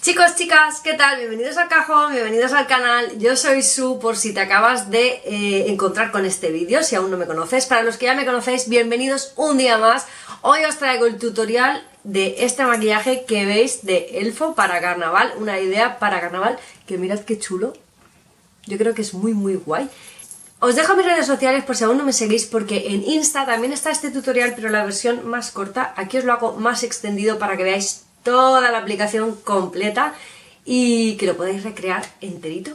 Chicos, chicas, ¿qué tal? Bienvenidos al cajón, bienvenidos al canal. Yo soy Su, por si te acabas de encontrar con este vídeo, si aún no me conoces. Para los que ya me conocéis, bienvenidos un día más. Hoy os traigo el tutorial de este maquillaje que veis de elfo para carnaval. Una idea para carnaval que mirad qué chulo. Yo creo que es muy guay. Os dejo mis redes sociales por si aún no me seguís, porque en Insta también está este tutorial, pero la versión más corta. Aquí os lo hago más extendido para que veáis toda la aplicación completa y que lo podáis recrear enterito.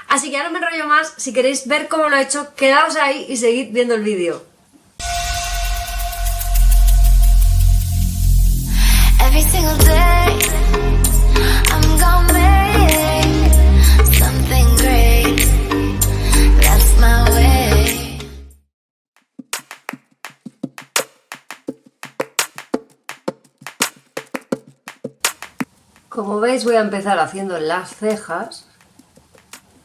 Así que ya no me enrollo más. Si queréis ver cómo lo he hecho, quedaos ahí y seguid viendo el vídeo. Como veis, voy a empezar haciendo las cejas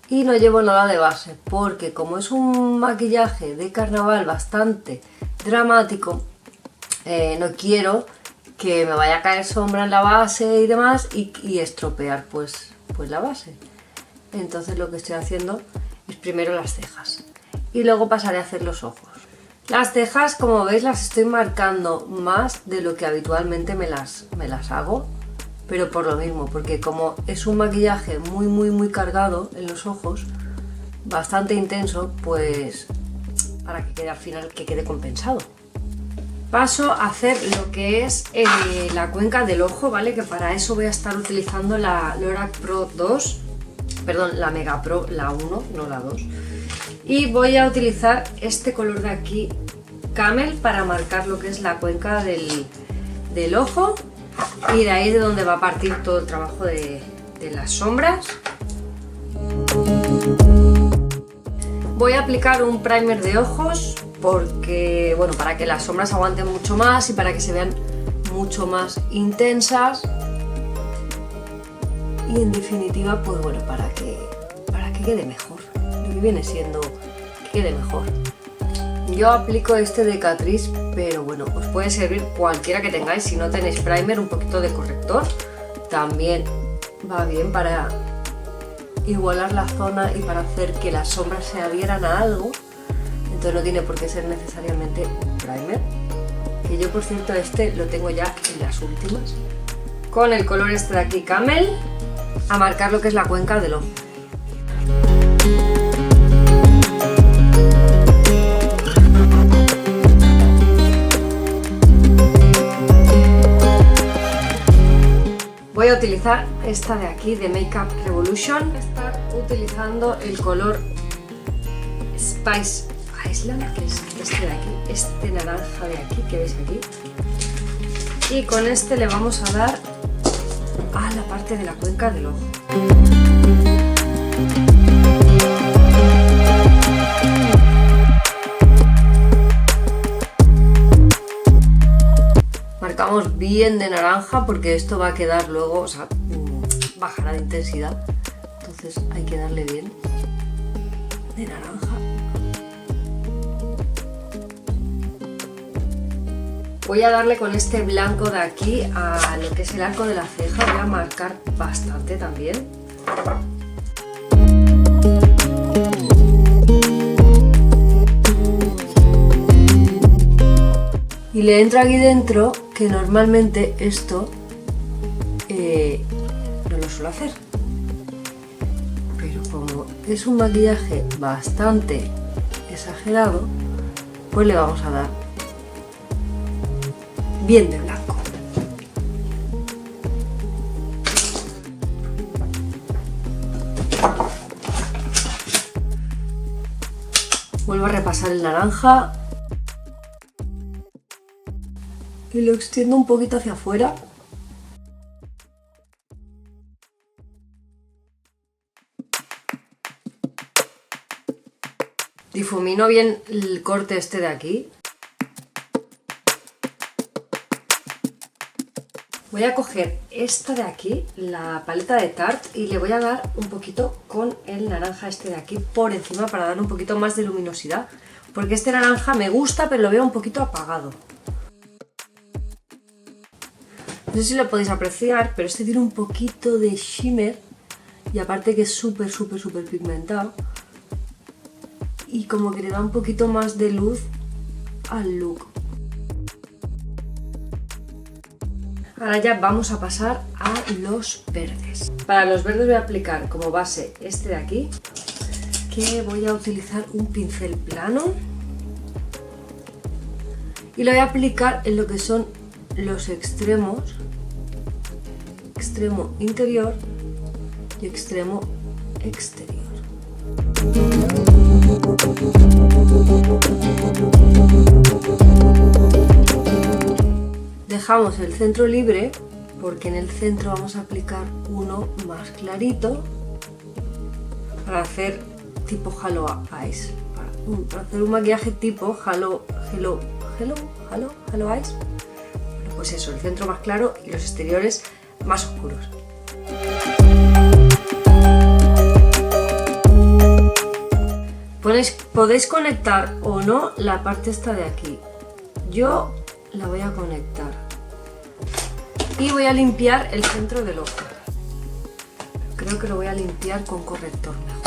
y no llevo nada de base porque como es un maquillaje de carnaval bastante dramático, no quiero que me vaya a caer sombra en la base y demás y estropear pues la base. Entonces lo que estoy haciendo es primero las cejas y luego pasaré a hacer los ojos. Las cejas, como veis, las estoy marcando más de lo que habitualmente me las hago. Pero por lo mismo, porque como es un maquillaje muy cargado en los ojos, bastante intenso, pues para que quede al final, que quede compensado. Paso a hacer lo que es la cuenca del ojo, ¿vale? Que para eso voy a estar utilizando la Lorac Pro 2, perdón, la Mega Pro, la 1, no la 2. Y voy a utilizar este color de aquí, Camel, para marcar lo que es la cuenca del ojo. Y de ahí es de donde va a partir todo el trabajo de las sombras. Voy a aplicar un primer de ojos porque, bueno, para que las sombras aguanten mucho más y para que se vean mucho más intensas. Y en definitiva, pues bueno, para que quede mejor. Lo que viene siendo que quede mejor. Yo aplico este de Catrice, pero bueno, os puede servir cualquiera que tengáis. Si no tenéis primer, un poquito de corrector también va bien para igualar la zona y para hacer que las sombras se adhieran a algo. Entonces no tiene por qué ser necesariamente un primer. Que yo, por cierto, este lo tengo ya en las últimas. Con el color este de aquí, Camel, a marcar lo que es la cuenca del ojo. Voy a utilizar esta de aquí, de Makeup Revolution. Voy a estar utilizando el color Spice Island, que es este de aquí, este naranja de aquí, que veis aquí. Y con este le vamos a dar a la parte de la cuenca del ojo. Marcamos bien de naranja porque esto va a quedar luego, o sea, bajará de intensidad. Entonces hay que darle bien de naranja. Voy a darle con este blanco de aquí a lo que es el arco de la ceja. Voy a marcar bastante también. Y le entro aquí dentro, que normalmente esto no lo suelo hacer. Pero como es un maquillaje bastante exagerado, pues le vamos a dar bien de blanco. Vuelvo a repasar el naranja. Y lo extiendo un poquito hacia afuera. Difumino bien el corte este de aquí. Voy a coger esta de aquí, la paleta de Tarte, y le voy a dar un poquito con el naranja este de aquí por encima para dar un poquito más de luminosidad. Porque este naranja me gusta, pero lo veo un poquito apagado. No sé si lo podéis apreciar, pero este tiene un poquito de shimmer y aparte que es súper pigmentado y como que le da un poquito más de luz al look. Ahora ya vamos a pasar a los verdes. Para los verdes voy a aplicar como base este de aquí, que voy a utilizar un pincel plano y lo voy a aplicar en lo que son los extremos, extremo interior y extremo exterior. Dejamos el centro libre porque en el centro vamos a aplicar uno más clarito para hacer tipo Halo Eyes, para hacer un maquillaje tipo Halo Eyes. Pues eso, el centro más claro y los exteriores más oscuros. Podéis conectar o no la parte esta de aquí. Yo la voy a conectar y voy a limpiar el centro del ojo. Creo que lo voy a limpiar con corrector mejor.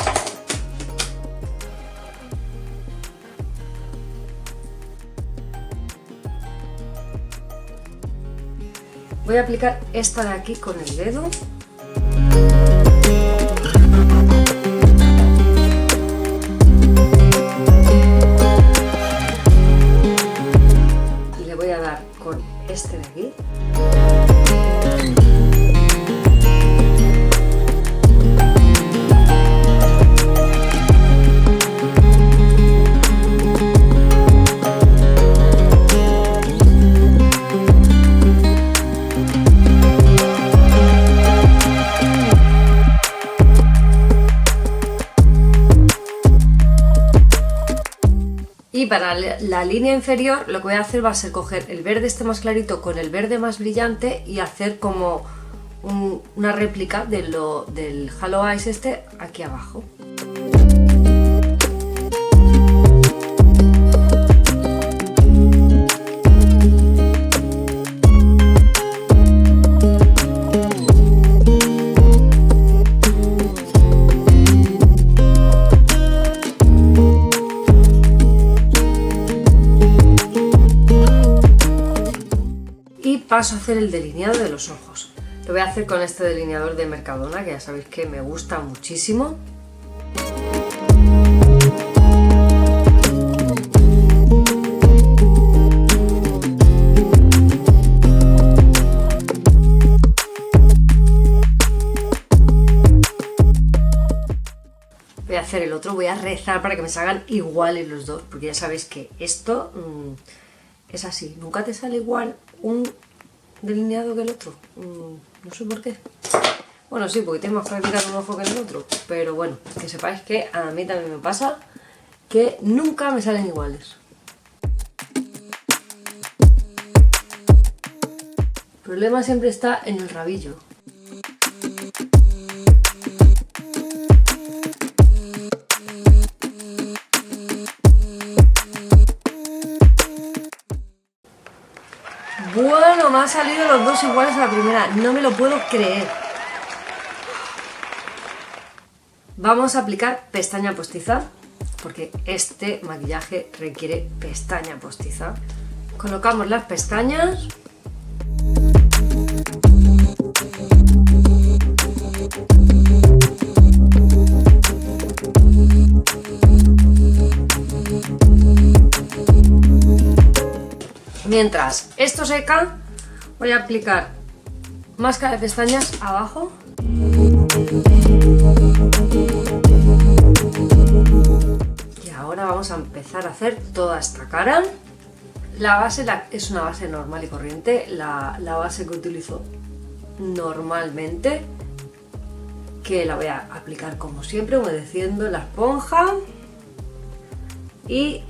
Voy a aplicar esta de aquí con el dedo. Y le voy a dar con este de aquí. Y para la línea inferior lo que voy a hacer va a ser coger el verde este más clarito con el verde más brillante y hacer como una réplica del Halo Eyes este aquí abajo. Paso a hacer el delineado de los ojos. Lo voy a hacer con este delineador de Mercadona, que ya sabéis que me gusta muchísimo. Voy a hacer el otro, voy a rezar para que me salgan iguales los dos, porque ya sabéis que esto es así, nunca te sale igual un delineado que el otro, no sé por qué. Bueno, sí, porque tengo más práctica en un ojo que en el otro, pero bueno, que sepáis que a mí también me pasa que nunca me salen iguales. El problema siempre está en el rabillo. Bueno, me han salido los dos iguales a la primera, no me lo puedo creer. Vamos a aplicar pestaña postiza, porque este maquillaje requiere pestaña postiza. Colocamos las pestañas. Mientras esto seca, voy a aplicar máscara de pestañas abajo. Y ahora vamos a empezar a hacer toda esta cara. La base es una base normal y corriente, la base que utilizo normalmente, que la voy a aplicar como siempre, humedeciendo la esponja y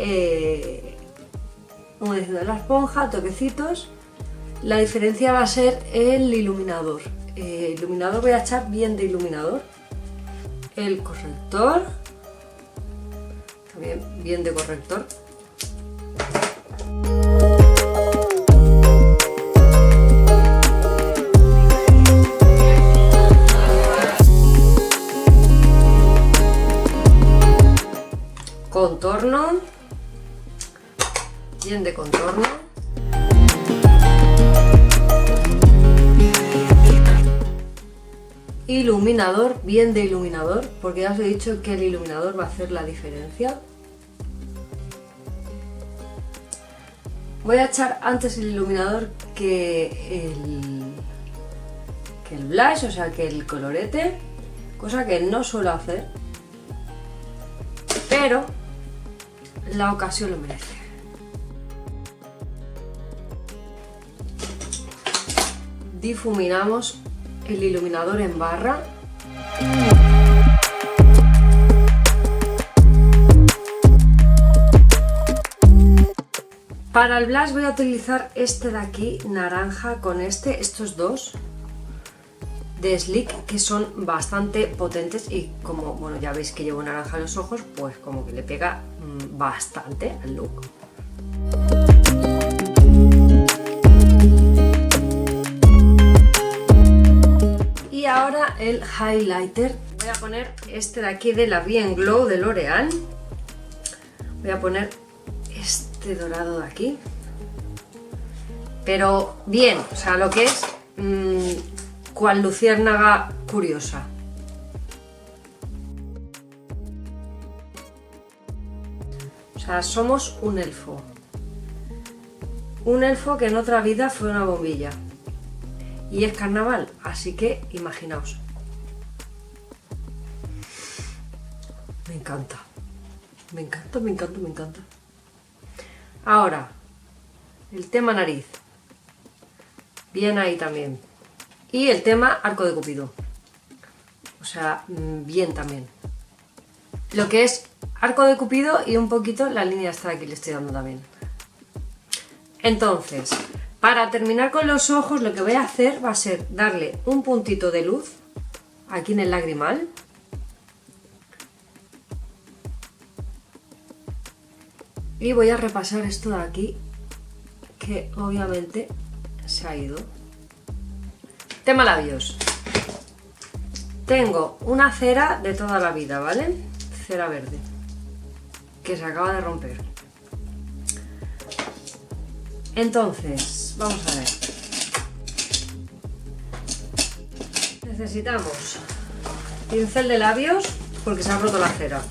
humedeciendo la esponja, toquecitos. La diferencia va a ser el iluminador. Iluminador voy a echar bien de iluminador. El corrector, también bien de corrector. bien de contorno. Iluminador, bien de iluminador, porque ya os he dicho que el iluminador va a hacer la diferencia. Voy a echar antes el iluminador que el blush, o sea que el colorete, cosa que no suelo hacer, pero la ocasión lo merece. Difuminamos el iluminador en barra. Para el blush voy a utilizar este de aquí, naranja, con estos dos de Sleek, que son bastante potentes y como, bueno, ya veis que llevo naranja en los ojos, pues como que le pega bastante al look. Y ahora el highlighter. Voy a poner este de aquí de la Bien Glow de L'Oreal. Voy a poner este dorado de aquí. Pero bien, o sea, lo que es cual luciérnaga curiosa. O sea, somos un elfo. Un elfo que en otra vida fue una bombilla. Y es carnaval, así que imaginaos. Me encanta. Me encanta, me encanta, me encanta. Ahora, el tema nariz. Bien ahí también. Y el tema arco de Cupido. O sea, bien también. Lo que es arco de Cupido y un poquito la línea esta de aquí le estoy dando también. Entonces, para terminar con los ojos, lo que voy a hacer va a ser darle un puntito de luz aquí en el lagrimal. Y voy a repasar esto de aquí, que obviamente se ha ido. Tema labios. Tengo una cera de toda la vida, ¿vale? Cera verde, que se acaba de romper. Entonces, vamos a ver. Necesitamos pincel de labios, porque se ha roto la cera.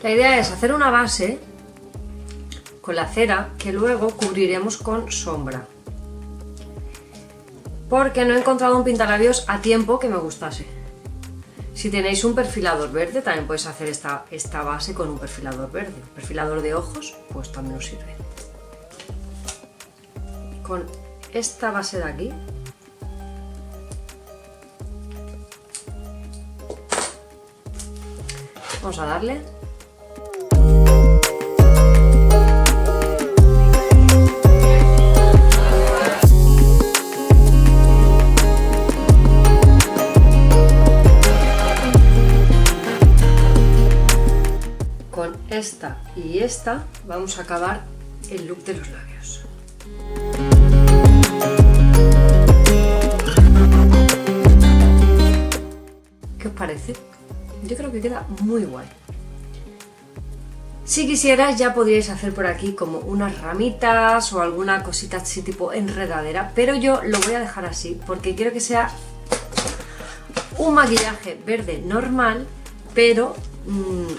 La idea es hacer una base con la cera que luego cubriremos con sombra, porque no he encontrado un pintalabios a tiempo que me gustase. Si tenéis un perfilador verde, también podéis hacer esta base con un perfilador verde. Perfilador de ojos, pues también os sirve. Con esta base de aquí vamos a darle. Con esta y esta vamos a acabar el look de los labios. ¿Qué os parece? Yo creo que queda muy guay. Si quisieras ya podríais hacer por aquí como unas ramitas o alguna cosita así tipo enredadera, pero yo lo voy a dejar así porque quiero que sea un maquillaje verde normal, pero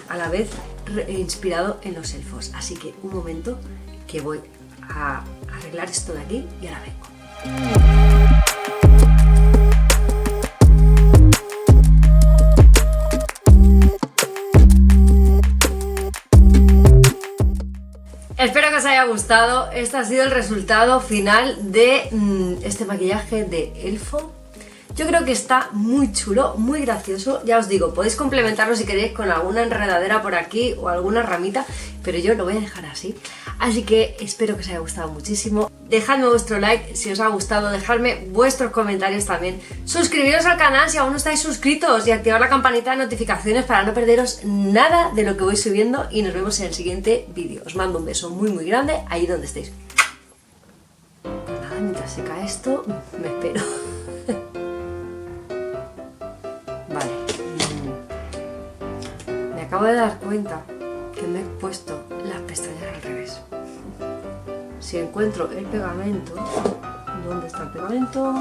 a la vez inspirado en los elfos. Así que un momento que voy a arreglar esto de aquí y ahora vengo. Espero que os haya gustado. Este ha sido el resultado final de este maquillaje de elfo. Yo creo que está muy chulo, muy gracioso. Ya os digo, podéis complementarlo si queréis con alguna enredadera por aquí o alguna ramita, pero yo lo voy a dejar así. Así que espero que os haya gustado muchísimo. Dejadme vuestro like si os ha gustado, dejadme vuestros comentarios también. Suscribiros al canal si aún no estáis suscritos y activar la campanita de notificaciones para no perderos nada de lo que voy subiendo. Y nos vemos en el siguiente vídeo. Os mando un beso muy muy grande ahí donde estéis. Nada, mientras se cae esto, me espero. Vale. Me acabo de dar cuenta que me he puesto las pestañas al revés. Si encuentro el pegamento, ¿dónde está el pegamento?